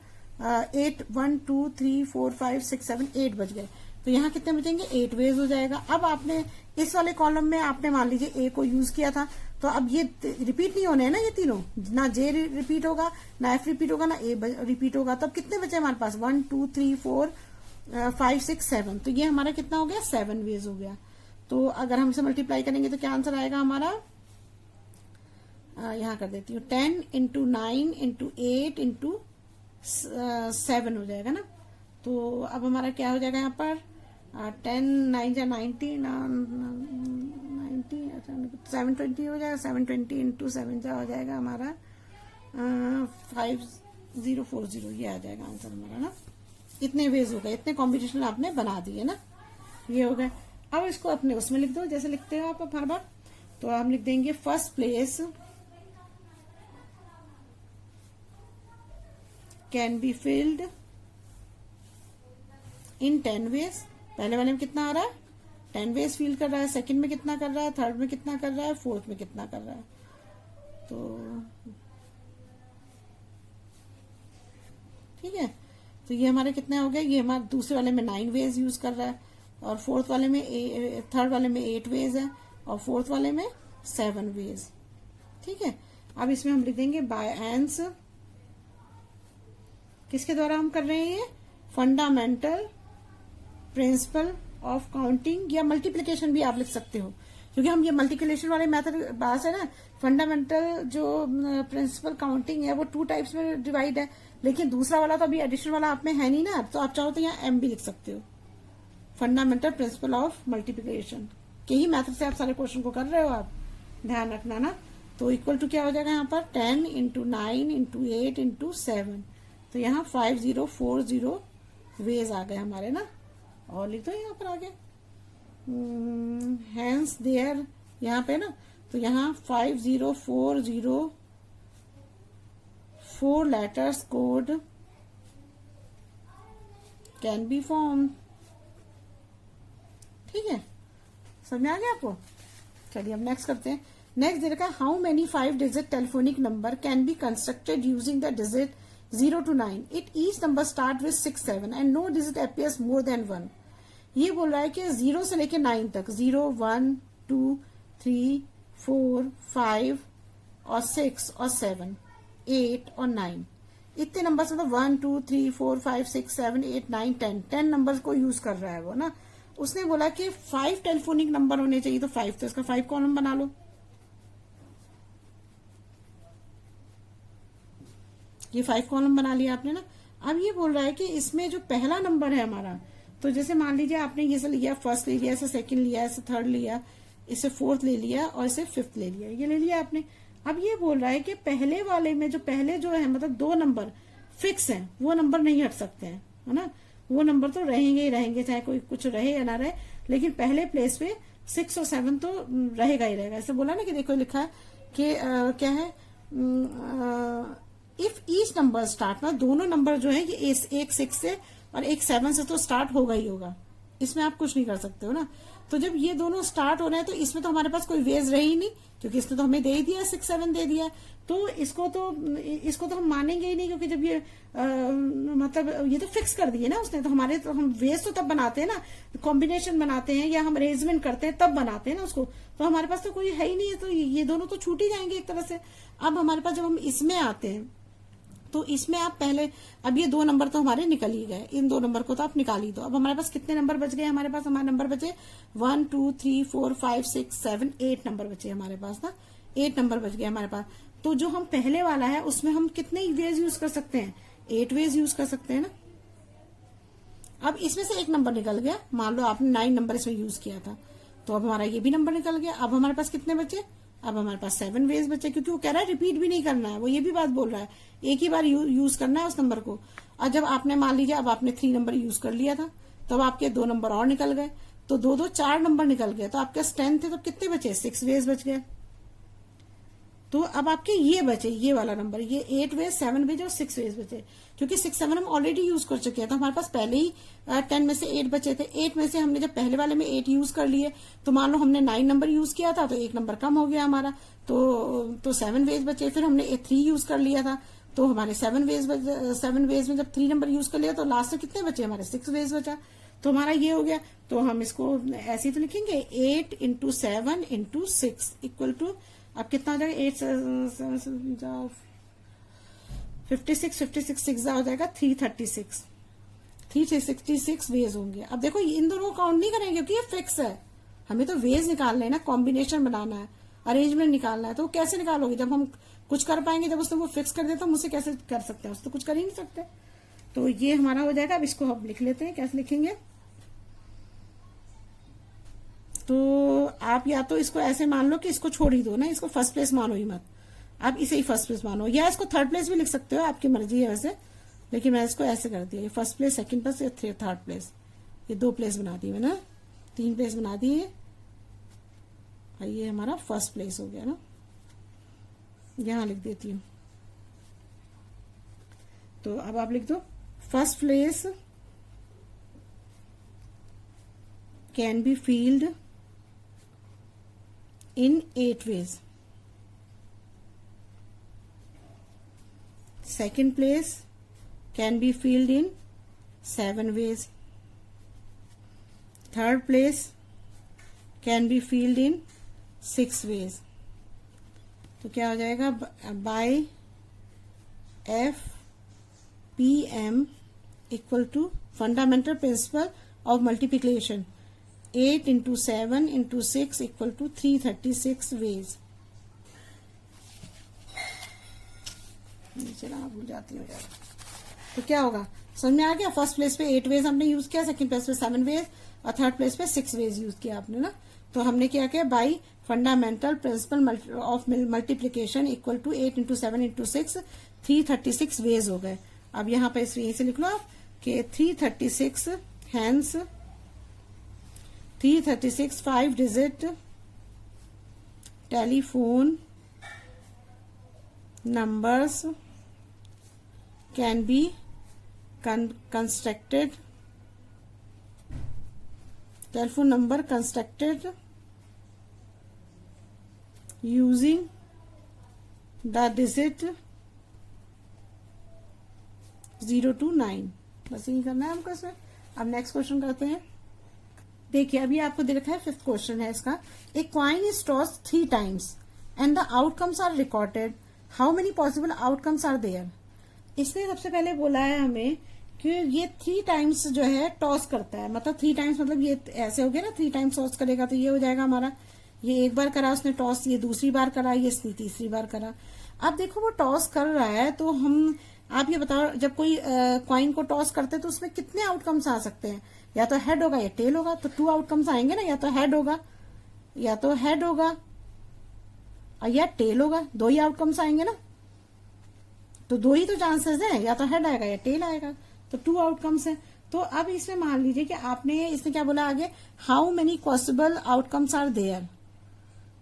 8 1 2 3 4 5 6 7 8 बच गए। तो यहाँ कितने बचेंगे, 8 वेज हो जाएगा। अब आपने इस वाले कॉलम में आपने मान लीजिए ए को यूज किया था, तो अब ये रिपीट नहीं होने हैं ना ये तीनों, ना जे रिपीट होगा, ना एफ रिपीट होगा, ना ए रिपीट होगा। तो अब कितने बचे हमारे पास, 1 2 3 4 5 6 7। तो ये हमारा कितना हो गया, 7 वेज हो गया। तो अगर हम इसे मल्टीप्लाई करेंगे तो क्या आंसर आएगा हमारा, यहाँ कर देती हूँ, 10 इंटू 9 इंटू 8 इंटू 7 हो जाएगा ना। तो अब हमारा क्या हो जाएगा यहाँ पर, 10 9 जा 90 720 हो जाएगा, 720 इंटू 7 जा हो जाएगा हमारा 5040, ये आ जाएगा आंसर हमारा ना। इतने वेज हो गए, इतने कॉम्बिनेशन आपने बना दिए ना, ये हो गए। अब इसको अपने उसमें लिख दो जैसे लिखते हो आप हर बार। तो हम लिख देंगे first place can be filled in 10 ways. पहले वाले में कितना आ रहा है, 10 वेज फिल कर रहा है, सेकंड में कितना कर रहा है, थर्ड में कितना कर रहा है, फोर्थ में कितना कर रहा है। तो ठीक है, तो ये हमारे कितने हो गए, ये हमारे दूसरे वाले में 9 वेज यूज कर रहा है, और फोर्थ वाले में थर्ड वाले में 8 वेज है, और फोर्थ वाले में 7 वेज। ठीक है, अब इसमें हम लिख देंगे बाय हैंड्स, किसके द्वारा हम कर रहे हैं, ये फंडामेंटल प्रिंसिपल ऑफ काउंटिंग, या मल्टीप्लिकेशन भी आप लिख सकते हो, क्योंकि हम ये मल्टीप्लिकेशन वाले मेथड बात है ना। फंडामेंटल जो प्रिंसिपल काउंटिंग है वो 2 टाइप्स में डिवाइड है, लेकिन दूसरा वाला तो अभी एडिशन वाला आप में है नहीं ना, तो आप चाहो तो यहाँ एम भी लिख सकते हो, फंडामेंटल प्रिंसिपल ऑफ मल्टीप्लिकेशन के ही मेथड से आप सारे क्वेश्चन को कर रहे हो, आप ध्यान रखना ना। तो इक्वल टू क्या हो जाएगा यहाँ पर, 10 इंटू 9 इंटू 8 इंटू 7। तो यहाँ 5040 वेज आ गए हमारे ना, और लिख दो यहाँ पर आगे हैंस देयर यहाँ पे ना। तो यहाँ 5040 4 letters code can B form. ठीक है, समझ आ गया आपको। चलिए अब नेक्स्ट करते हैं। नेक्स्ट दे रखा है how many 5 digit telephonic number can be constructed using the digit 0 to 9. It each number start with 6 7 and no digit appears more than 1. ये बोल रहा है कि 0 से लेके 9 तक 0 1 2 3 4 5 और 6 और 7 8 और 9 इतने नंबर्स मतलब 1 2 3 4 5 6 7 8 9 10 नंबर्स को यूज कर रहा है वो ना। उसने बोला कि 5 टेलीफोनिक नंबर होने चाहिए, तो 5, तो इसका 5 कॉलम बना लो। ये 5 कॉलम बना लिया आपने ना। अब ये बोल रहा है कि इसमें जो पहला नंबर है हमारा, तो जैसे मान लीजिए आपने ये से लिया, फर्स्ट ले लिया, इसे सेकंड लिया, इसे थर्ड लिया, इसे फोर्थ ले लिया और इसे फिफ्थ ले लिया, ये ले लिया आपने। अब ये बोल रहा है कि पहले वाले में जो पहले जो है मतलब 2 नंबर फिक्स हैं, वो नंबर नहीं हट सकते हैं, है ना। वो नंबर तो रहेंगे ही रहेंगे, चाहे कोई कुछ रहे या ना रहे, लेकिन पहले प्लेस पे 6 और 7 तो रहेगा ही रहेगा। ऐसे बोला ना कि देखो लिखा है कि क्या है, इफ ईच नंबर स्टार्ट ना, दोनों नंबर जो है ये एक 6 से और एक 7 से तो स्टार्ट होगा ही होगा, इसमें आप कुछ नहीं कर सकते हो ना। तो जब ये दोनों स्टार्ट हो रहे हैं तो इसमें तो हमारे पास कोई वेज रही ही नहीं, क्योंकि इसने तो हमें दे ही दिया 6 7 दे दिया, तो इसको तो हम मानेंगे ही नहीं, क्योंकि जब ये मतलब ये तो फिक्स कर दिए ना उसने, तो हमारे तो हम वेज तो तब बनाते हैं ना, कॉम्बिनेशन बनाते हैं या हम अरेंजमेंट करते हैं तब बनाते हैं ना उसको, तो हमारे पास तो कोई है ही नहीं है, तो ये दोनों तो छूट ही जाएंगे एक तरह से। अब हमारे पास जब हम इसमें आते हैं तो इसमें आप पहले, अब ये 2 नंबर तो हमारे निकल ही गए, इन 2 नंबर को तो आप निकाल ही दो। अब हमारे पास कितने नंबर बच गए, हमारे नंबर बचे 1 2 3 4 5 6 7 8 नंबर बचे हमारे पास ना, 8 नंबर बच गए हमारे पास। तो जो हम पहले वाला है उसमें हम कितने वेज यूज कर सकते हैं, 8 वेज यूज कर सकते हैं ना। अब इसमें से एक नंबर निकल गया, मान लो आपने 9 नंबर इसमें यूज किया था, तो अब हमारा ये भी नंबर निकल गया। अब हमारे पास कितने बचे, अब हमारे पास 7 वेज बचे, क्योंकि वो कह रहा है रिपीट भी नहीं करना है, वो ये भी बात बोल रहा है, एक ही बार यूज करना है उस नंबर को। और जब आपने मान लीजिए अब आपने 3 नंबर यूज कर लिया था, तो अब आपके 2 नंबर और निकल गए, तो 2 2 4 नंबर निकल गए, तो आपके 10 थे, तो कितने बचे? 6 वेज बच गए। तो अब आपके ये बचे, ये वाला नंबर, ये 8 वेज, 7 वेज और 6 वेज बचे, क्योंकि 6 7 हम ऑलरेडी यूज कर चुके हैं, तो हमारे पास पहले ही 10 में से 8 बचे थे। 8 में से हमने जब पहले वाले में 8 यूज कर लिए, तो मान लो हमने 9 नंबर यूज किया था, तो 1 नंबर कम हो गया हमारा, तो 7 वेज बचे। फिर हमने 3 यूज कर लिया था, तो हमारे 7 वेज में जब 3 नंबर यूज कर लिया, तो लास्ट में कितने बचे? हमारे 6 वेज बचा, तो हमारा ये हो गया। तो हम इसको ऐसे ही तो लिखेंगे 8 इंटू 7 इंटू 6 इक्वल टू, अब कितना हो जाएगा? 8 56 56 6 हो जाएगा 336 366 वेज होंगे। अब देखो इन दोनों को काउंट नहीं करेंगे, क्योंकि ये फिक्स है, हमें तो वेज निकालना है ना, कॉम्बिनेशन बनाना है, अरेंजमेंट निकालना है। तो कैसे निकालोगे? जब हम कुछ कर पाएंगे, जब उसने वो फिक्स कर दिया, तो हम उसे कैसे कर सकते हैं? उससे तो कुछ कर ही नहीं सकते। तो ये हमारा हो जाएगा। अब इसको हम लिख लेते हैं, कैसे लिखेंगे? तो आप या तो इसको ऐसे मान लो कि इसको छोड़ ही दो ना, इसको फर्स्ट प्लेस मानो ही मत, आप इसे ही फर्स्ट प्लेस मानो, या इसको थर्ड प्लेस भी लिख सकते हो, आपकी मर्जी है वैसे, लेकिन मैं इसको ऐसे कर दिया, फर्स्ट प्लेस, सेकंड प्लेस, या थर्ड प्लेस, ये 2 प्लेस बना दी मैंने, 3 प्लेस बना दिए, ये हमारा फर्स्ट प्लेस हो गया ना, यहां लिख देती हूँ। तो अब आप लिख दो first place can be field in 8 ways. Second place can be filled in 7 ways. Third place can be filled in 6 ways. तो क्या हो जाएगा? by FPM equal to fundamental principle of multiplication, 8 into 7 into 6 equal to 336 ways। चला भूल जाती हूँ यार। तो क्या होगा? समझ में आ गया? फर्स्ट प्लेस पे 8 वेज हमने यूज किया, सेकंड प्लेस पे 7 वेज, और थर्ड प्लेस पे 6 वेज यूज किया आपने ना। तो हमने क्या किया? By fundamental principle of multiplication equal to 8 into 7 into 6, 336 ways हो गए। अब यहाँ पे यहीं से लिख लो आप कि 336 hence 336 5 digit telephone numbers can be constructed, telephone number constructed using the digit 0 to 9। बस यही करना है हमको इसमें। अब नेक्स्ट क्वेश्चन करते हैं। देखिए अभी आपको दे रखा है, 5th क्वेश्चन है इसका। A coin is toss 3 times and the outcomes are recorded, how many possible outcomes are there. इसने सबसे पहले बोला है हमें कि ये 3 times जो है टॉस करता है, मतलब 3 times मतलब ये ऐसे हो गया ना, 3 times टॉस करेगा तो ये हो जाएगा हमारा, ये एक बार करा उसने टॉस, ये दूसरी बार करा, ये तीसरी बार करा। अब देखो वो टॉस कर रहा है, तो हम आप ये बताओ, जब कोई कॉइन को टॉस करते हैं तो उसमें कितने आउटकम्स आ सकते हैं? या तो हेड होगा या टेल होगा, तो 2 आउटकम्स आएंगे ना, या तो हेड होगा या टेल होगा, 2 ही आउटकम्स आएंगे ना। तो 2 ही तो चांसेस है, या तो हेड आएगा या टेल आएगा, तो 2 आउटकम्स है। तो अब इसमें मान लीजिए कि आपने, इसने क्या बोला आगे, how many possible outcomes are there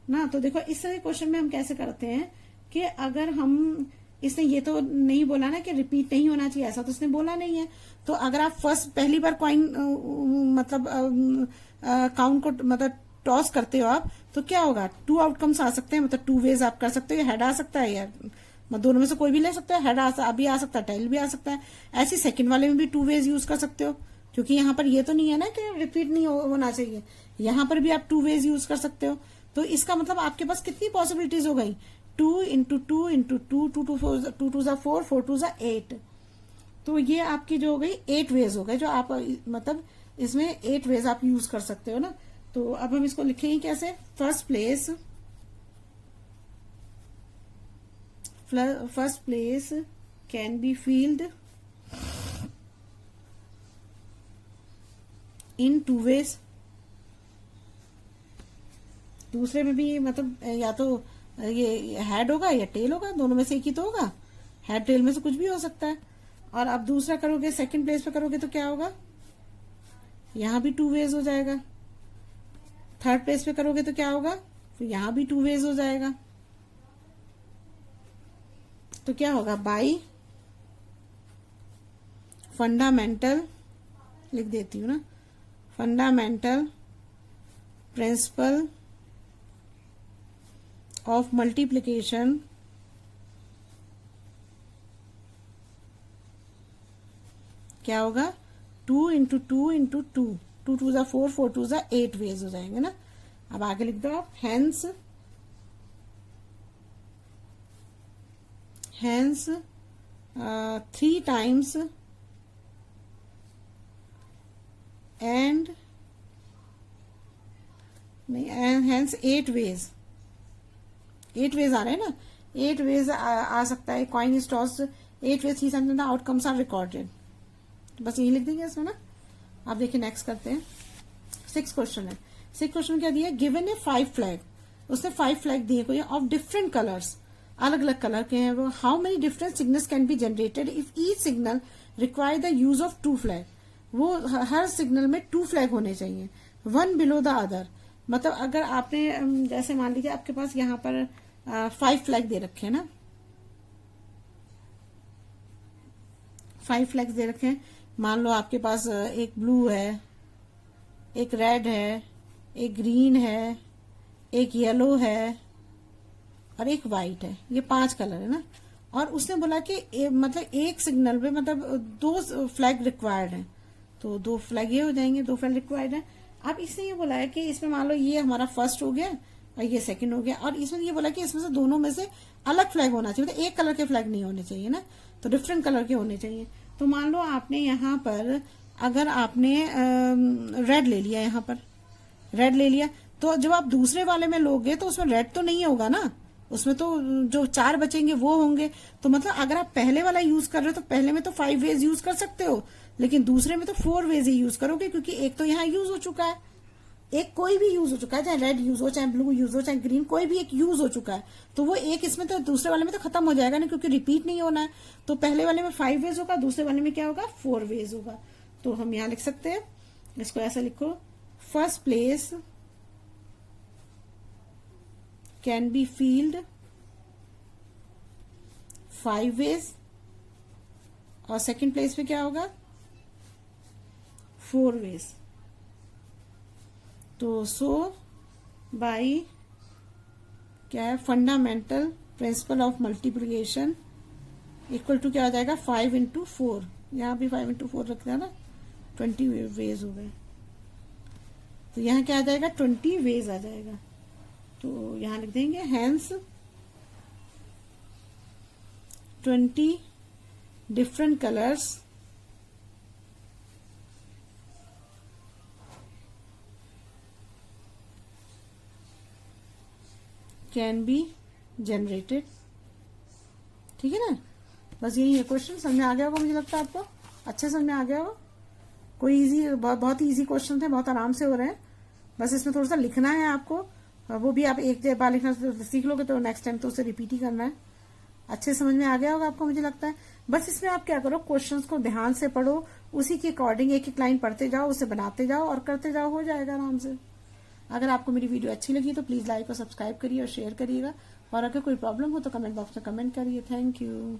ना। तो देखो इस क्वेश्चन में हम कैसे करते हैं कि अगर हम, इसने ये तो नहीं बोला ना कि रिपीट नहीं होना चाहिए, ऐसा तो इसने बोला नहीं है। तो अगर आप पहली बार कॉइन मतलब काउंट को मतलब टॉस करते हो आप, तो क्या होगा? 2 आउटकम्स आ सकते हैं, मतलब 2 वेज आप कर सकते हो, हेड आ सकता है या दोनों में से कोई भी ले सकते हो, हेड अभी आ सकता है, टेल भी आ सकता है। ऐसे सेकंड वाले में भी 2 वेज यूज कर सकते हो, क्योंकि यहाँ पर ये तो नहीं है ना कि रिपीट नहीं होना चाहिए, यहाँ पर भी आप 2 वेज यूज कर सकते हो। तो इसका मतलब आपके पास कितनी पॉसिबिलिटीज हो गई? 2 इंटू 2 इंटू 2, 2 2 4, 4 2 8। तो ये आपकी जो हो गई 8 वेज हो गए, जो आप मतलब इसमें 8 वेज आप यूज कर सकते हो ना। तो अब हम इसको लिखेंगे कैसे? First place can be filled in 2 ways. दूसरे में भी मतलब या तो ये हेड होगा या टेल होगा, दोनों में से एक ही तो होगा, हेड टेल में से कुछ भी हो सकता है। और अब दूसरा करोगे, सेकंड प्लेस पे करोगे तो क्या होगा, यहां भी 2 वेज हो जाएगा। थर्ड प्लेस पे करोगे तो क्या होगा, फिर यहां भी 2 वेज हो जाएगा। तो क्या होगा, बाई फंडामेंटल, लिख देती हूं ना, फंडामेंटल प्रिंसिपल ऑफ मल्टीप्लिकेशन क्या होगा, 2 इंटू 2 इंटू 2, 2 2 जा 4, 4 2 जा 8 वेज हो जाएंगे ना। अब आगे लिख दो आप, हेंस 3 टाइम्स एंड नहीं, हेंस 8 वेज, 8 वेज आ रहे हैं ना, 8 वेज आ सकता है। Coin is tossed 8 ways, 3 times, outcomes are recorded. बस यही लिख देंगे इसमें ना। आप देखिए नेक्स्ट करते हैं। 6 क्वेश्चन है। 6 क्वेश्चन क्या दिया, गिवन है 5 फ्लैग, उसने 5 फ्लैग दिए कोई ऑफ डिफरेंट कलर्स, अलग अलग कलर के हैं वो। How many different signals can be generated if each signal require the use of 2 flag. वो हर सिग्नल में 2 फ्लैग होने चाहिए, 1 बिलो द अदर। मतलब अगर आपने जैसे मान लीजिए आपके पास यहाँ पर 5 फ्लैग दे रखे हैं ना, 5 फ्लैग्स दे रखे हैं। मान लो आपके पास एक ब्लू है, एक रेड है, एक ग्रीन है, एक येलो है और एक व्हाइट है, ये 5 कलर है ना। और उसने बोला कि मतलब एक सिग्नल पे मतलब 2 फ्लैग रिक्वायर्ड है, तो 2 फ्लैग ये हो जाएंगे, 2 फ्लैग रिक्वायर्ड है। अब इसने ये बोला है कि इसमें मान लो ये हमारा फर्स्ट हो गया और ये सेकंड हो गया, और इसमें ये बोला कि इसमें से दोनों में से अलग फ्लैग होना चाहिए, मतलब एक कलर के फ्लैग नहीं होने चाहिए ना, तो डिफरेंट कलर के होने चाहिए। तो मान लो आपने यहाँ पर अगर आपने रेड ले लिया, यहाँ पर रेड ले लिया, तो जब आप दूसरे वाले में लोगे तो उसमें रेड तो नहीं होगा ना, उसमें तो जो 4 बचेंगे वो होंगे। तो मतलब अगर आप पहले वाला यूज कर रहे हो तो पहले में तो 5 वेज यूज कर सकते हो, लेकिन दूसरे में तो 4 वेज ही यूज करोगे, क्योंकि एक तो यहाँ यूज हो चुका है, एक कोई भी यूज हो चुका है, चाहे रेड यूज हो, चाहे ब्लू यूज हो, चाहे ग्रीन, कोई भी एक यूज हो चुका है, तो वो एक इसमें तो दूसरे वाले में तो खत्म हो जाएगा ना, क्योंकि रिपीट नहीं होना है। तो पहले वाले में 5 वेज होगा, दूसरे वाले में क्या होगा, 4 वेज होगा। तो हम यहां लिख सकते हैं, इसको ऐसा लिखो, first place can be filled 5 ways, और सेकंड प्लेस पे क्या होगा, 4 वेज। तो सो बाई क्या है, fundamental principle of multiplication equal to क्या हो जाएगा, 5 इंटू 4, यहाँ भी 5 इंटू 4 रख दिया ना, 20 वेज हो गए। तो यहाँ क्या आ जाएगा, 20 वेज आ जाएगा। तो यहाँ लिख देंगे, hence 20 different colours can be generated. ठीक है ना, बस यही है क्वेश्चन। समझ में आ गया होगा, मुझे लगता है आपको अच्छे समझ में आ गया होगा। कोई इजी, बहुत ही इजी क्वेश्चन थे, बहुत आराम से हो रहे हैं। बस इसमें थोड़ा सा लिखना है आपको, वो भी आप एक बार लिखना सीख लोगे तो नेक्स्ट टाइम तो उसे रिपीट ही करना है। अच्छे समझ में आ गया होगा आपको, मुझे लगता है। बस इसमें आप क्या करो, क्वेश्चंस को ध्यान से पढ़ो, उसी के अकॉर्डिंग एक एक लाइन पढ़ते जाओ, उसे बनाते जाओ और करते जाओ, हो जाएगा आराम से। अगर आपको मेरी वीडियो अच्छी लगी तो प्लीज लाइक और सब्सक्राइब करिए और शेयर करिएगा, और अगर कोई प्रॉब्लम हो तो कमेंट बॉक्स में कमेंट करिए। Thank you.